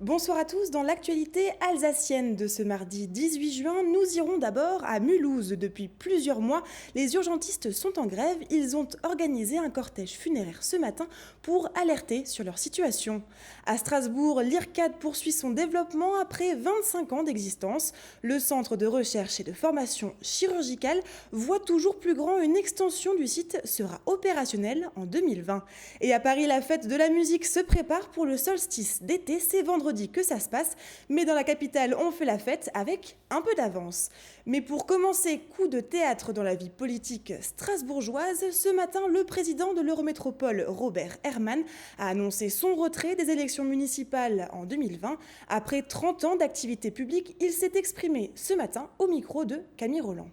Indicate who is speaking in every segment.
Speaker 1: Bonsoir à tous, dans l'actualité alsacienne de ce mardi 18 juin, nous irons d'abord à Mulhouse. Depuis plusieurs mois, les urgentistes sont en grève. Ils ont organisé un cortège funéraire ce matin pour alerter sur leur situation. À Strasbourg, l'IRCAD poursuit son développement après 25 ans d'existence. Le centre de recherche et de formation chirurgicale voit toujours plus grand. Une extension du site sera opérationnelle en 2020. Et à Paris, la fête de la musique se prépare pour le solstice d'été. C'est vendredi que ça se passe, mais dans la capitale, on fait la fête avec un peu d'avance. Mais pour commencer, coup de théâtre dans la vie politique strasbourgeoise, ce matin, le président de l'Eurométropole, Robert Herrmann, a annoncé son retrait des élections municipales en 2020. Après 30 ans d'activité publique, il s'est exprimé ce matin au micro de Camille Roland.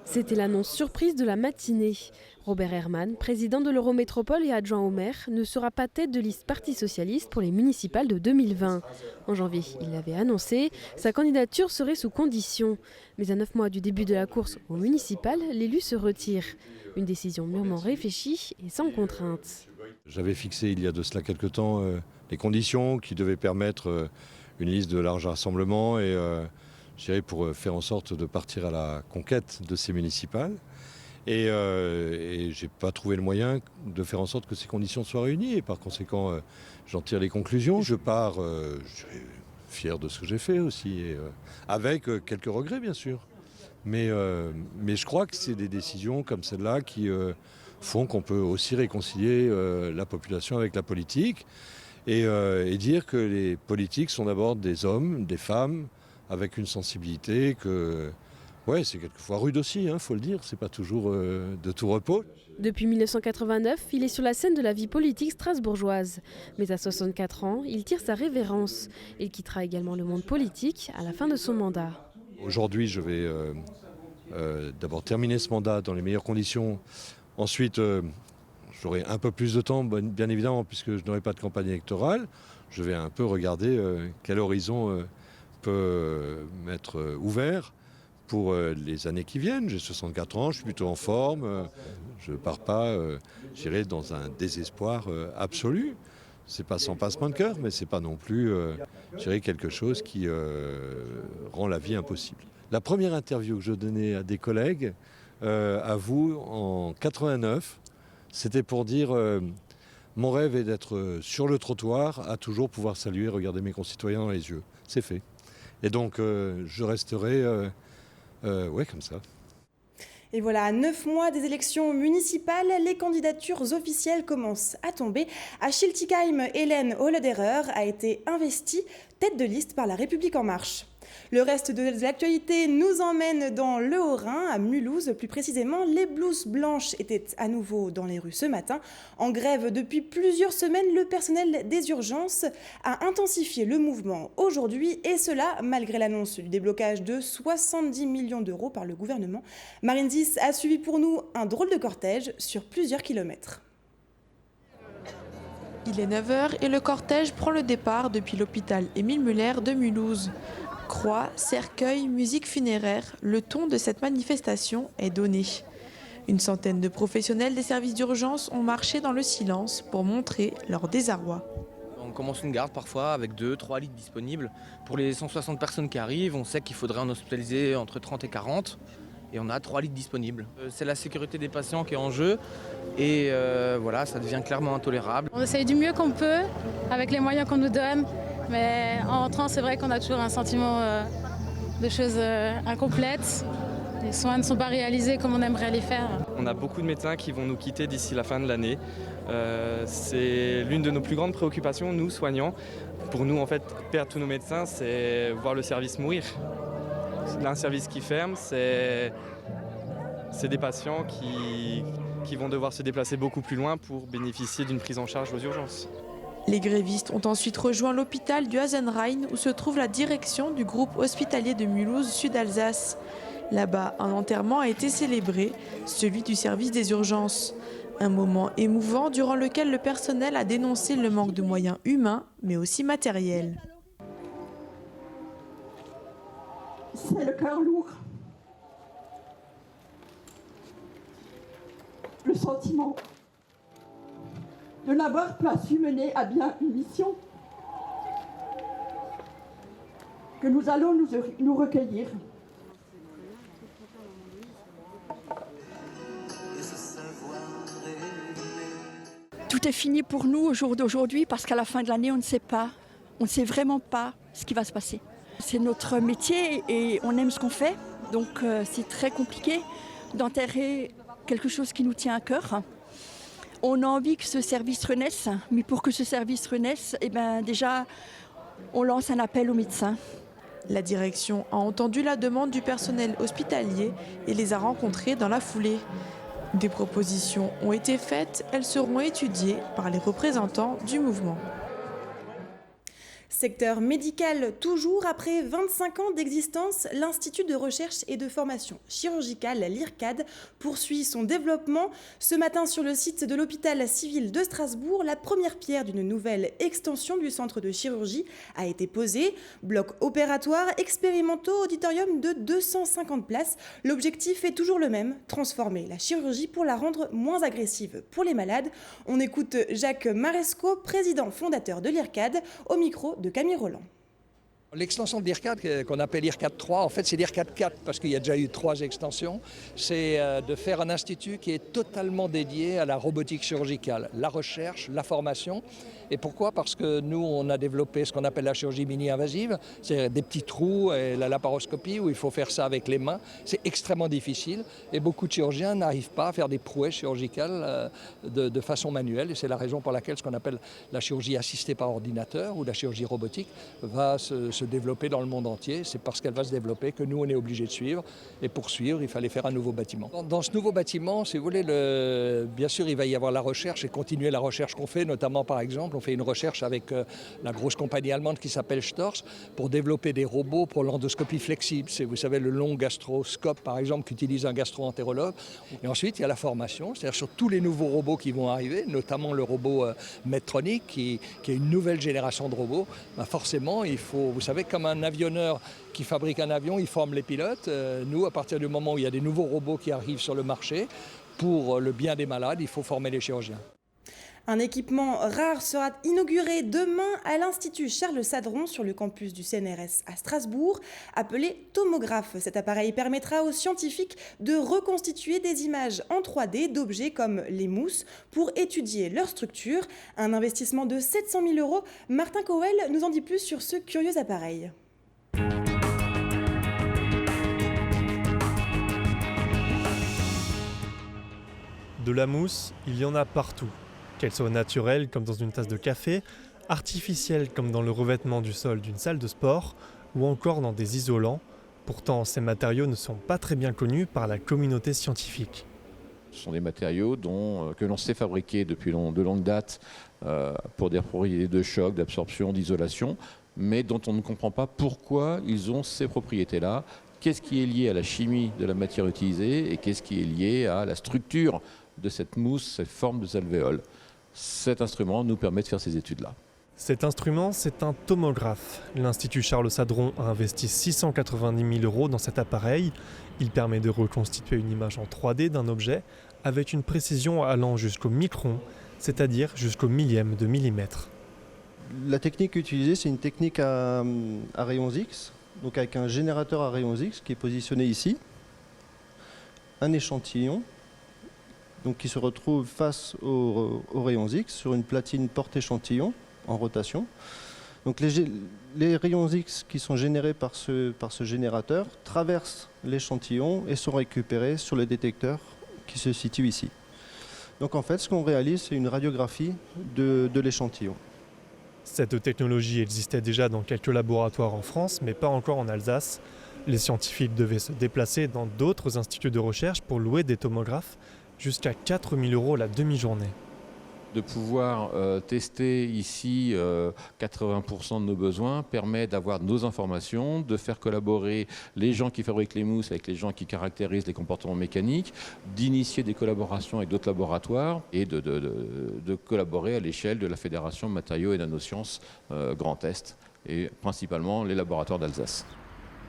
Speaker 2: C'était l'annonce surprise de la matinée. Robert Herrmann, président de l'Eurométropole et adjoint au maire, ne sera pas tête de liste Parti socialiste pour les municipales de 2020. En janvier, il l'avait annoncé, sa candidature serait sous condition. Mais à 9 mois du début de la course aux municipales, l'élu se retire. Une décision mûrement réfléchie et sans contrainte.
Speaker 3: J'avais fixé il y a de cela quelque temps les conditions qui devaient permettre une liste de large rassemblement et pour faire en sorte de partir à la conquête de ces municipales. Et je n'ai pas trouvé le moyen de faire en sorte que ces conditions soient réunies. Et par conséquent, j'en tire les conclusions. Je pars fier de ce que j'ai fait aussi, et, avec quelques regrets bien sûr. Mais je crois que c'est des décisions comme celle-là qui font qu'on peut aussi réconcilier la population avec la politique et dire que les politiques sont d'abord des hommes, des femmes, avec une sensibilité que... Ouais, c'est quelquefois rude aussi, faut le dire, c'est pas toujours de tout repos.
Speaker 2: Depuis 1989, il est sur la scène de la vie politique strasbourgeoise. Mais à 64 ans, il tire sa révérence. Il quittera également le monde politique à la fin de son mandat.
Speaker 3: Aujourd'hui, je vais d'abord terminer ce mandat dans les meilleures conditions. Ensuite, j'aurai un peu plus de temps, bien évidemment, puisque je n'aurai pas de campagne électorale. Je vais un peu regarder quel horizon peut m'être ouvert pour les années qui viennent. J'ai 64 ans, je suis plutôt en forme, je ne pars pas, j'irai dans un désespoir absolu. C'est pas sans passement de cœur, mais c'est pas non plus quelque chose qui rend la vie impossible. La première interview que je donnais à des collègues, à vous, en 89, c'était pour dire mon rêve est d'être sur le trottoir, à toujours pouvoir saluer, regarder mes concitoyens dans les yeux. C'est fait. Et donc je resterai comme ça.
Speaker 1: Et voilà, à 9 mois des élections municipales, les candidatures officielles commencent à tomber. À Schiltigheim, Hélène Hollederer a été investie tête de liste par La République En Marche. Le reste de l'actualité nous emmène dans le Haut-Rhin, à Mulhouse. Plus précisément, les blouses blanches étaient à nouveau dans les rues ce matin. En grève depuis plusieurs semaines, le personnel des urgences a intensifié le mouvement aujourd'hui, et cela malgré l'annonce du déblocage de 70 millions d'euros par le gouvernement. Marine Zis a suivi pour nous un drôle de cortège sur plusieurs kilomètres.
Speaker 4: Il est 9h et le cortège prend le départ depuis l'hôpital Émile Muller de Mulhouse. Croix, cercueil, musique funéraire, le ton de cette manifestation est donné. Une centaine de professionnels des services d'urgence ont marché dans le silence pour montrer leur désarroi.
Speaker 5: On commence une garde parfois avec 2-3 lits disponibles. Pour les 160 personnes qui arrivent, on sait qu'il faudrait en hospitaliser entre 30 et 40. Et on a 3 lits disponibles. C'est la sécurité des patients qui est en jeu. Et voilà, ça devient clairement intolérable.
Speaker 6: On essaye du mieux qu'on peut avec les moyens qu'on nous donne. Mais en rentrant, c'est vrai qu'on a toujours un sentiment de choses incomplètes. Les soins ne sont pas réalisés comme on aimerait les faire.
Speaker 7: On a beaucoup de médecins qui vont nous quitter d'ici la fin de l'année. C'est l'une de nos plus grandes préoccupations, nous, soignants. Pour nous, en fait, perdre tous nos médecins, c'est voir le service mourir. Un service qui ferme, c'est des patients qui vont devoir se déplacer beaucoup plus loin pour bénéficier d'une prise en charge aux urgences.
Speaker 4: Les grévistes ont ensuite rejoint l'hôpital du Hasenrhein où se trouve la direction du groupe hospitalier de Mulhouse Sud-Alsace. Là-bas, un enterrement a été célébré, celui du service des urgences. Un moment émouvant durant lequel le personnel a dénoncé le manque de moyens humains, mais aussi matériels.
Speaker 8: C'est le cœur lourd. Le sentiment de n'avoir pas su mener à bien une mission. que nous allons nous recueillir. Tout est fini pour nous au jour d'aujourd'hui parce qu'à la fin de l'année, on ne sait pas. On ne sait vraiment pas ce qui va se passer. C'est notre métier et on aime ce qu'on fait. Donc c'est très compliqué d'enterrer quelque chose qui nous tient à cœur. On a envie que ce service renaisse, mais pour que ce service renaisse, déjà, on lance un appel aux médecins.
Speaker 4: La direction a entendu la demande du personnel hospitalier et les a rencontrés dans la foulée. Des propositions ont été faites, elles seront étudiées par les représentants du mouvement.
Speaker 1: Secteur médical, toujours après 25 ans d'existence, l'Institut de recherche et de formation chirurgicale, l'IRCAD, poursuit son développement. Ce matin, sur le site de l'hôpital civil de Strasbourg, la première pierre d'une nouvelle extension du centre de chirurgie a été posée. Bloc opératoire, expérimentaux, auditorium de 250 places. L'objectif est toujours le même, transformer la chirurgie pour la rendre moins agressive pour les malades. On écoute Jacques Maresco, président fondateur de l'IRCAD, au micro de Camille Roland.
Speaker 9: L'extension de l'IRCAD, qu'on appelle l'IRCAD 3, en fait c'est l'IRCAD 4 parce qu'il y a déjà eu 3 extensions. C'est de faire un institut qui est totalement dédié à la robotique chirurgicale, la recherche, la formation. Et pourquoi ? Parce que nous, on a développé ce qu'on appelle la chirurgie mini-invasive, c'est des petits trous et la laparoscopie où il faut faire ça avec les mains. C'est extrêmement difficile et beaucoup de chirurgiens n'arrivent pas à faire des prouesses chirurgicales de façon manuelle. Et c'est la raison pour laquelle ce qu'on appelle la chirurgie assistée par ordinateur ou la chirurgie robotique va se développer dans le monde entier. C'est parce qu'elle va se développer que nous, on est obligés de suivre. Et pour suivre, il fallait faire un nouveau bâtiment. Dans ce nouveau bâtiment, si vous voulez, bien sûr, il va y avoir la recherche et continuer la recherche qu'on fait, notamment par exemple, on fait une recherche avec la grosse compagnie allemande qui s'appelle Storz pour développer des robots pour l'endoscopie flexible. C'est, vous savez, le long gastroscope, par exemple, qu'utilise un gastro-entérologue. Et ensuite, il y a la formation, c'est-à-dire sur tous les nouveaux robots qui vont arriver, notamment le robot Medtronic, qui est une nouvelle génération de robots. Forcément, il faut, vous savez, comme un avionneur qui fabrique un avion, il forme les pilotes. Nous, à partir du moment où il y a des nouveaux robots qui arrivent sur le marché, pour le bien des malades, il faut former les chirurgiens.
Speaker 1: Un équipement rare sera inauguré demain à l'Institut Charles Sadron sur le campus du CNRS à Strasbourg, appelé tomographe. Cet appareil permettra aux scientifiques de reconstituer des images en 3D d'objets comme les mousses pour étudier leur structure. Un investissement de 700 000 €. Martin Cowell nous en dit plus sur ce curieux appareil.
Speaker 10: De la mousse, il y en a partout. Qu'elle soit naturelle comme dans une tasse de café, artificielle comme dans le revêtement du sol d'une salle de sport, ou encore dans des isolants. Pourtant, ces matériaux ne sont pas très bien connus par la communauté scientifique.
Speaker 11: Ce sont des matériaux que l'on sait fabriquer depuis de longue date pour des propriétés de choc, d'absorption, d'isolation, mais dont on ne comprend pas pourquoi ils ont ces propriétés-là. Qu'est-ce qui est lié à la chimie de la matière utilisée et qu'est-ce qui est lié à la structure de cette mousse, cette forme de alvéole. Cet instrument nous permet de faire ces études-là.
Speaker 10: Cet instrument, c'est un tomographe. L'Institut Charles Sadron a investi 690 000 € dans cet appareil. Il permet de reconstituer une image en 3D d'un objet avec une précision allant jusqu'au micron, c'est-à-dire jusqu'au millième de millimètre.
Speaker 12: La technique utilisée, c'est une technique à rayons X, donc avec un générateur à rayons X qui est positionné ici, un échantillon donc qui se retrouve face aux rayons X sur une platine porte-échantillon en rotation. Donc les rayons X qui sont générés par ce générateur traversent l'échantillon et sont récupérés sur le détecteur qui se situe ici. Donc en fait, ce qu'on réalise, c'est une radiographie de l'échantillon.
Speaker 10: Cette technologie existait déjà dans quelques laboratoires en France, mais pas encore en Alsace. Les scientifiques devaient se déplacer dans d'autres instituts de recherche pour louer des tomographes, jusqu'à 4 000 € la demi-journée.
Speaker 11: De pouvoir tester ici 80% de nos besoins permet d'avoir nos informations, de faire collaborer les gens qui fabriquent les mousses avec les gens qui caractérisent les comportements mécaniques, d'initier des collaborations avec d'autres laboratoires et de collaborer à l'échelle de la Fédération Matériaux et Nanosciences Grand Est et principalement les laboratoires d'Alsace.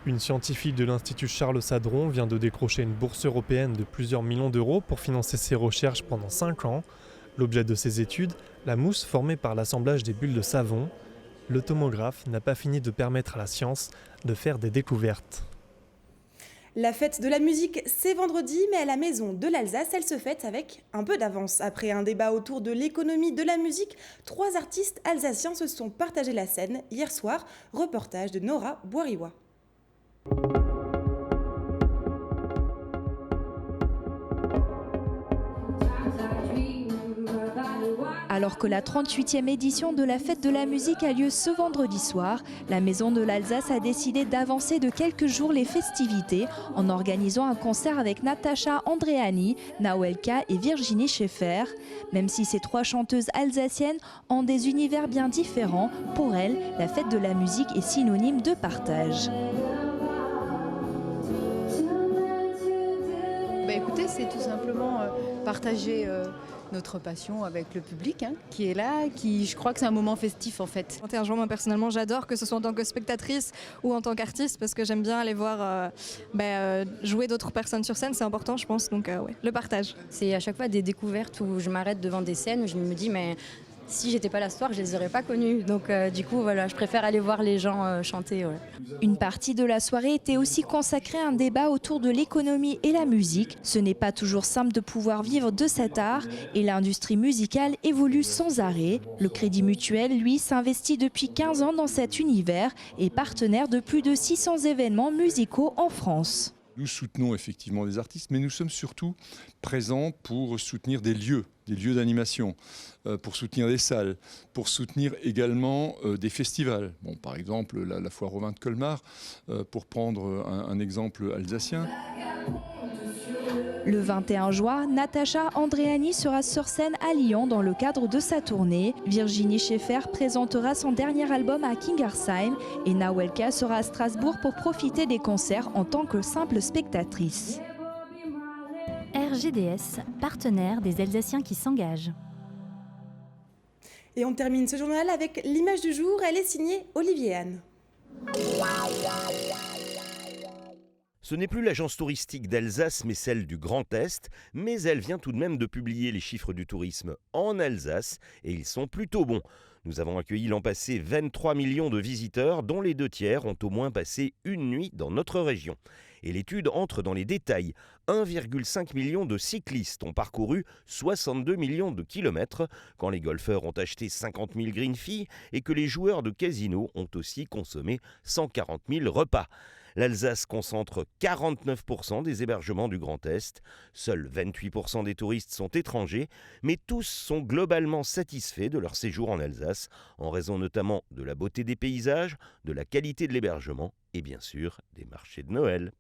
Speaker 10: Une scientifique de l'Institut Charles Sadron vient de décrocher une bourse européenne de plusieurs millions d'euros pour financer ses recherches pendant 5 ans. L'objet de ses études, la mousse formée par l'assemblage des bulles de savon. le tomographe n'a pas fini de permettre à la science de faire des découvertes.
Speaker 1: La fête de la musique, c'est vendredi, mais à la maison de l'Alsace, elle se fête avec un peu d'avance. Après un débat autour de l'économie de la musique, 3 artistes alsaciens se sont partagés la scène hier soir. Reportage de Nora Boiriwa.
Speaker 13: Alors que la 38e édition de la Fête de la musique a lieu ce vendredi soir, la Maison de l'Alsace a décidé d'avancer de quelques jours les festivités en organisant un concert avec Natacha Andreani, Nawelka et Virginie Schaeffer. Même si ces 3 chanteuses alsaciennes ont des univers bien différents, pour elles, la Fête de la musique est synonyme de partage.
Speaker 14: Écoutez, c'est tout simplement partager notre passion avec le public qui est là, je crois que c'est un moment festif en fait.
Speaker 15: 21 juin, moi personnellement j'adore, que ce soit en tant que spectatrice ou en tant qu'artiste, parce que j'aime bien aller voir jouer d'autres personnes sur scène, c'est important je pense, donc ouais, le partage.
Speaker 16: C'est à chaque fois des découvertes où je m'arrête devant des scènes où je me dis mais si j'étais pas là ce soir, je les aurais pas connus. Donc du coup, voilà, je préfère aller voir les gens chanter. Ouais.
Speaker 13: Une partie de la soirée était aussi consacrée à un débat autour de l'économie et la musique. Ce n'est pas toujours simple de pouvoir vivre de cet art et l'industrie musicale évolue sans arrêt. Le Crédit Mutuel, lui, s'investit depuis 15 ans dans cet univers et est partenaire de plus de 600 événements musicaux en France.
Speaker 17: Nous soutenons effectivement des artistes, mais nous sommes surtout présents pour soutenir des lieux d'animation, pour soutenir des salles, pour soutenir également des festivals. Bon, par exemple, la foire au vin de Colmar, pour prendre un exemple alsacien.
Speaker 13: Le 21 juin, Natacha Andreani sera sur scène à Lyon dans le cadre de sa tournée. Virginie Schaeffer présentera son dernier album à Kingersheim et Nawelka sera à Strasbourg pour profiter des concerts en tant que simple spectatrice.
Speaker 18: RGDS, partenaire des Alsaciens qui s'engagent.
Speaker 1: Et on termine ce journal avec l'image du jour. Elle est signée Olivier Anne.
Speaker 19: Ce n'est plus l'agence touristique d'Alsace, mais celle du Grand Est, mais elle vient tout de même de publier les chiffres du tourisme en Alsace, et ils sont plutôt bons. Nous avons accueilli l'an passé 23 millions de visiteurs, dont les 2 tiers ont au moins passé une nuit dans notre région. Et l'étude entre dans les détails. 1,5 million de cyclistes ont parcouru 62 millions de kilomètres, quand les golfeurs ont acheté 50 000 green fees et que les joueurs de casino ont aussi consommé 140 000 repas. L'Alsace concentre 49% des hébergements du Grand Est. Seuls 28% des touristes sont étrangers, mais tous sont globalement satisfaits de leur séjour en Alsace, en raison notamment de la beauté des paysages, de la qualité de l'hébergement et bien sûr des marchés de Noël.